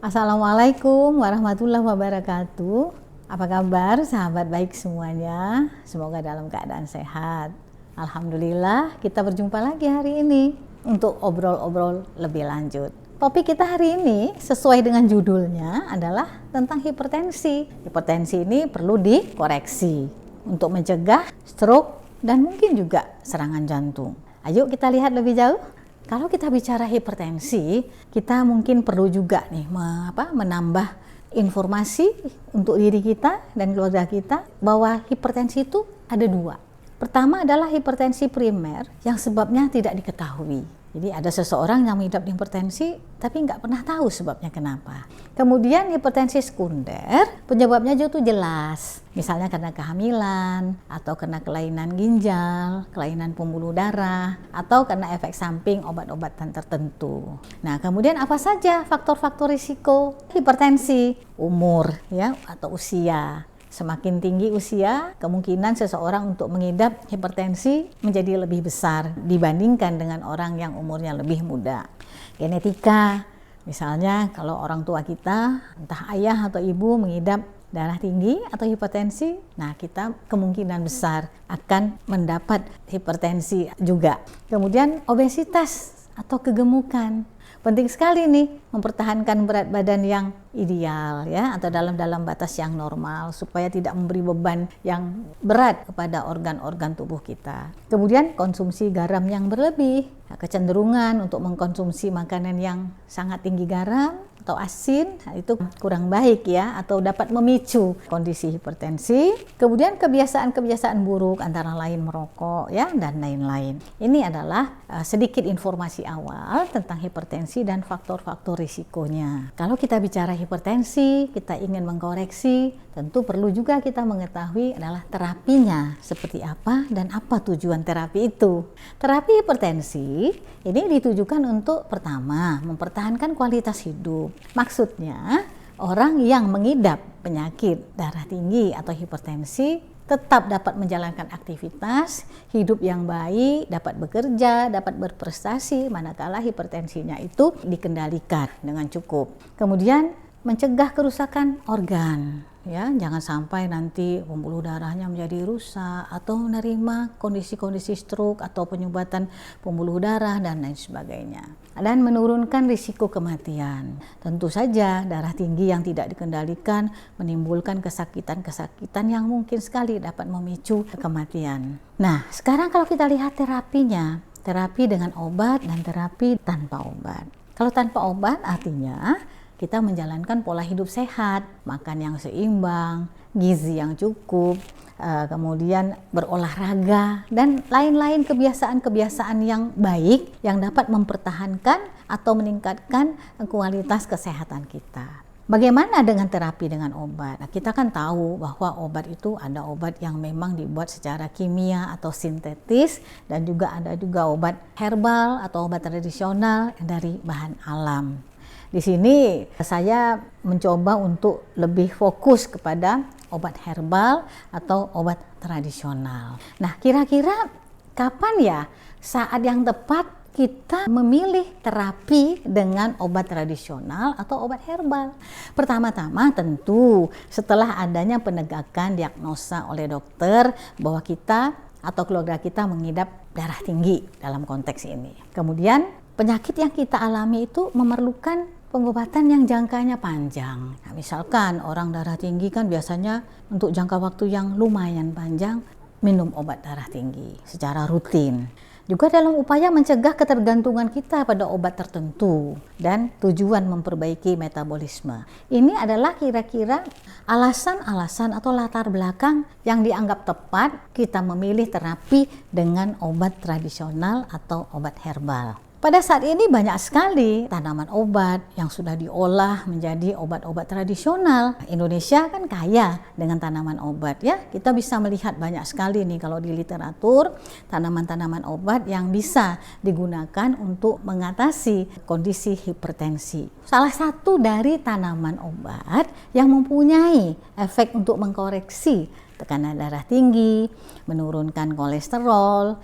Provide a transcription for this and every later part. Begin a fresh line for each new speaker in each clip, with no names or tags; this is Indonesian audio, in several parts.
Assalamualaikum warahmatullahi wabarakatuh. Apa kabar sahabat baik semuanya? Semoga dalam keadaan sehat. Alhamdulillah kita berjumpa lagi hari ini untuk obrol-obrol lebih lanjut. Topik kita hari ini sesuai dengan judulnya adalah tentang hipertensi. Hipertensi ini perlu dikoreksi untuk mencegah stroke dan mungkin juga serangan jantung. Ayo kita lihat lebih jauh. Kalau kita bicara hipertensi, kita mungkin perlu juga nih menambah informasi untuk diri kita dan keluarga kita bahwa hipertensi itu ada dua. Pertama adalah hipertensi primer yang sebabnya tidak diketahui. Jadi ada seseorang yang mengidap hipertensi tapi nggak pernah tahu sebabnya kenapa. Kemudian hipertensi sekunder, penyebabnya itu jelas. Misalnya karena kehamilan, atau karena kelainan ginjal, kelainan pembuluh darah, atau karena efek samping obat-obatan tertentu. Nah, kemudian apa saja faktor-faktor risiko hipertensi? Umur ya atau usia. Semakin tinggi usia, kemungkinan seseorang untuk mengidap hipertensi menjadi lebih besar dibandingkan dengan orang yang umurnya lebih muda. Genetika, misalnya kalau orang tua kita, entah ayah atau ibu mengidap darah tinggi atau hipertensi, nah kita kemungkinan besar akan mendapat hipertensi juga. Kemudian obesitas atau kegemukan. Penting sekali nih mempertahankan berat badan yang ideal ya atau dalam batas yang normal supaya tidak memberi beban yang berat kepada organ-organ tubuh kita. Kemudian konsumsi garam yang berlebih, kecenderungan untuk mengkonsumsi makanan yang sangat tinggi garam atau asin itu kurang baik ya atau dapat memicu kondisi hipertensi. Kemudian kebiasaan-kebiasaan buruk antara lain merokok ya dan lain-lain. Ini adalah sedikit informasi awal tentang hipertensi dan faktor-faktor risikonya. Kalau kita bicara hipertensi, kita ingin mengkoreksi, tentu perlu juga kita mengetahui adalah terapinya seperti apa dan apa tujuan terapi itu. Terapi hipertensi ini ditujukan untuk pertama mempertahankan kualitas hidup. Maksudnya orang yang mengidap penyakit darah tinggi atau hipertensi tetap dapat menjalankan aktivitas hidup yang baik, dapat bekerja, dapat berprestasi manakala hipertensinya itu dikendalikan dengan cukup. Kemudian mencegah kerusakan organ. Ya, jangan sampai nanti pembuluh darahnya menjadi rusak atau menerima kondisi-kondisi stroke atau penyumbatan pembuluh darah dan lain sebagainya. Dan menurunkan risiko kematian. Tentu saja darah tinggi yang tidak dikendalikan menimbulkan kesakitan-kesakitan yang mungkin sekali dapat memicu kematian. Nah, sekarang kalau kita lihat terapinya, terapi dengan obat dan terapi tanpa obat. Kalau tanpa obat artinya kita menjalankan pola hidup sehat, makan yang seimbang, gizi yang cukup, kemudian berolahraga, dan lain-lain kebiasaan-kebiasaan yang baik yang dapat mempertahankan atau meningkatkan kualitas kesehatan kita. Bagaimana dengan terapi dengan obat? Nah, kita kan tahu bahwa obat itu ada obat yang memang dibuat secara kimia atau sintetis dan juga ada obat herbal atau obat tradisional dari bahan alam. Di sini saya mencoba untuk lebih fokus kepada obat herbal atau obat tradisional. Nah, kira-kira kapan ya saat yang tepat kita memilih terapi dengan obat tradisional atau obat herbal? Pertama-tama tentu setelah adanya penegakan diagnosa oleh dokter bahwa kita atau keluarga kita mengidap darah tinggi dalam konteks ini. Kemudian penyakit yang kita alami itu memerlukan pengobatan yang jangkanya panjang. Nah, misalkan orang darah tinggi kan biasanya untuk jangka waktu yang lumayan panjang minum obat darah tinggi secara rutin. Juga dalam upaya mencegah ketergantungan kita pada obat tertentu dan tujuan memperbaiki metabolisme. Ini adalah kira-kira alasan-alasan atau latar belakang yang dianggap tepat kita memilih terapi dengan obat tradisional atau obat herbal. Pada saat ini banyak sekali tanaman obat yang sudah diolah menjadi obat-obat tradisional. Indonesia kan kaya dengan tanaman obat ya. Kita bisa melihat banyak sekali nih kalau di literatur tanaman-tanaman obat yang bisa digunakan untuk mengatasi kondisi hipertensi. Salah satu dari tanaman obat yang mempunyai efek untuk mengkoreksi tekanan darah tinggi, menurunkan kolesterol,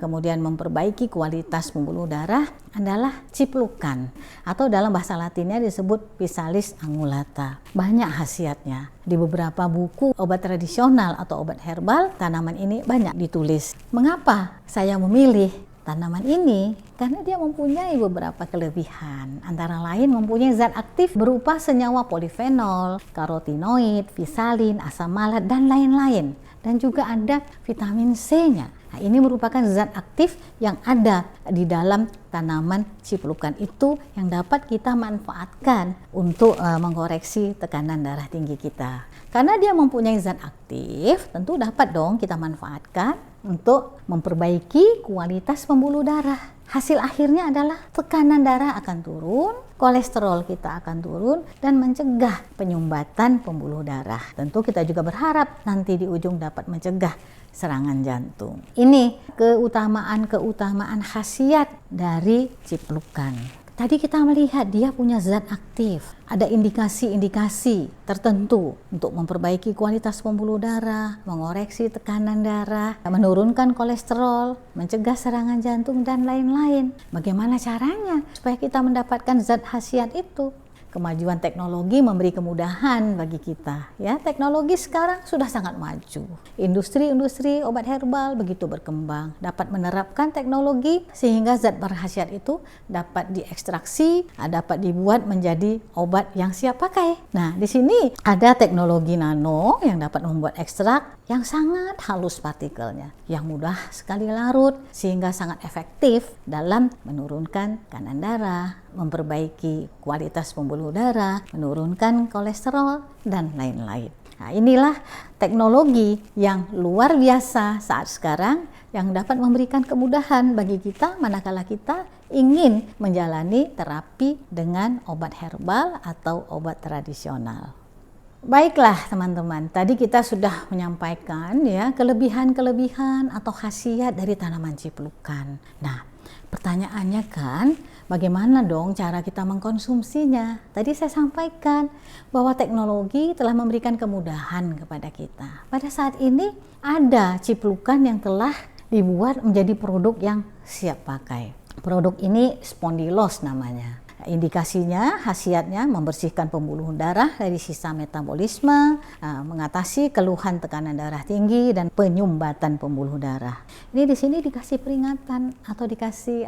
kemudian memperbaiki kualitas pembuluh darah adalah ciplukan atau dalam bahasa Latinnya disebut Physalis angulata. Banyak khasiatnya. Di beberapa buku obat tradisional atau obat herbal, tanaman ini banyak ditulis. Mengapa saya memilih tanaman ini? Karena dia mempunyai beberapa kelebihan. Antara lain mempunyai zat aktif berupa senyawa polifenol, karotinoid, fisalin, asam malat, dan lain-lain. Dan juga ada vitamin C-nya. Nah, ini merupakan zat aktif yang ada di dalam tanaman ciplukan itu yang dapat kita manfaatkan untuk mengkoreksi tekanan darah tinggi kita. Karena dia mempunyai zat aktif, tentu dapat dong kita manfaatkan untuk memperbaiki kualitas pembuluh darah. Hasil akhirnya adalah tekanan darah akan turun, kolesterol kita akan turun, dan mencegah penyumbatan pembuluh darah. Tentu kita juga berharap nanti di ujung dapat mencegah serangan jantung. Ini keutamaan khasiat dari ciplukan. Tadi kita melihat dia punya zat aktif, ada indikasi-indikasi tertentu untuk memperbaiki kualitas pembuluh darah, mengoreksi tekanan darah, menurunkan kolesterol, mencegah serangan jantung, dan lain-lain. Bagaimana caranya supaya kita mendapatkan zat khasiat itu? Kemajuan teknologi memberi kemudahan bagi kita. Ya, teknologi sekarang sudah sangat maju. Industri-industri obat herbal begitu berkembang, dapat menerapkan teknologi sehingga zat berkhasiat itu dapat diekstraksi, dapat dibuat menjadi obat yang siap pakai. Nah, di sini ada teknologi nano yang dapat membuat ekstrak yang sangat halus partikelnya, yang mudah sekali larut sehingga sangat efektif dalam menurunkan tekanan darah, memperbaiki kualitas pembuluh darah, menurunkan kolesterol, dan lain-lain. Nah, inilah teknologi yang luar biasa saat sekarang yang dapat memberikan kemudahan bagi kita manakala kita ingin menjalani terapi dengan obat herbal atau obat tradisional. Baiklah teman-teman, tadi kita sudah menyampaikan ya kelebihan-kelebihan atau khasiat dari tanaman ciplukan. Nah, pertanyaannya kan, bagaimana dong cara kita mengkonsumsinya? Tadi saya sampaikan bahwa teknologi telah memberikan kemudahan kepada kita. Pada saat ini ada ciplukan yang telah dibuat menjadi produk yang siap pakai. Produk ini Spondylos namanya. Indikasinya, khasiatnya membersihkan pembuluh darah dari sisa metabolisme, mengatasi keluhan tekanan darah tinggi dan penyumbatan pembuluh darah. Ini di sini dikasih peringatan atau dikasih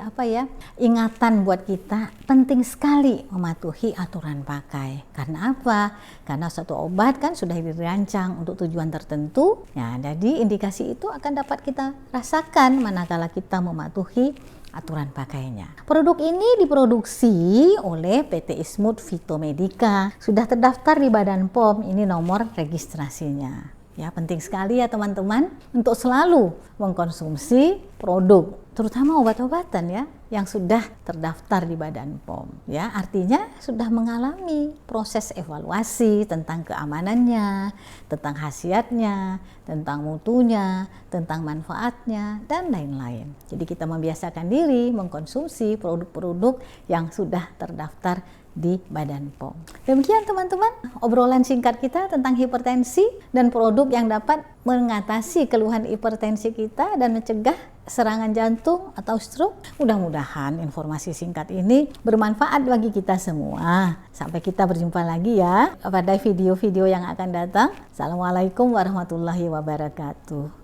ingatan buat kita, penting sekali mematuhi aturan pakai. Karena apa? Karena suatu obat kan sudah dirancang untuk tujuan tertentu. Ya, jadi indikasi itu akan dapat kita rasakan manakala kita mematuhi aturan pakainya. Produk ini diproduksi oleh PT Ismut Phytomedica. Sudah terdaftar di Badan POM, ini nomor registrasinya. Ya, penting sekali ya teman-teman untuk selalu mengkonsumsi produk, terutama obat-obatan ya yang sudah terdaftar di Badan POM. Ya, artinya sudah mengalami proses evaluasi tentang keamanannya, tentang khasiatnya, tentang mutunya, tentang manfaatnya, dan lain-lain. Jadi kita membiasakan diri mengkonsumsi produk-produk yang sudah terdaftar di Badan POM. Demikian teman-teman, obrolan singkat kita tentang hipertensi dan produk yang dapat mengatasi keluhan hipertensi kita dan mencegah serangan jantung atau stroke. Mudah-mudahan informasi singkat ini bermanfaat bagi kita semua. Sampai kita berjumpa lagi ya pada video-video yang akan datang. Assalamualaikum warahmatullahi wabarakatuh.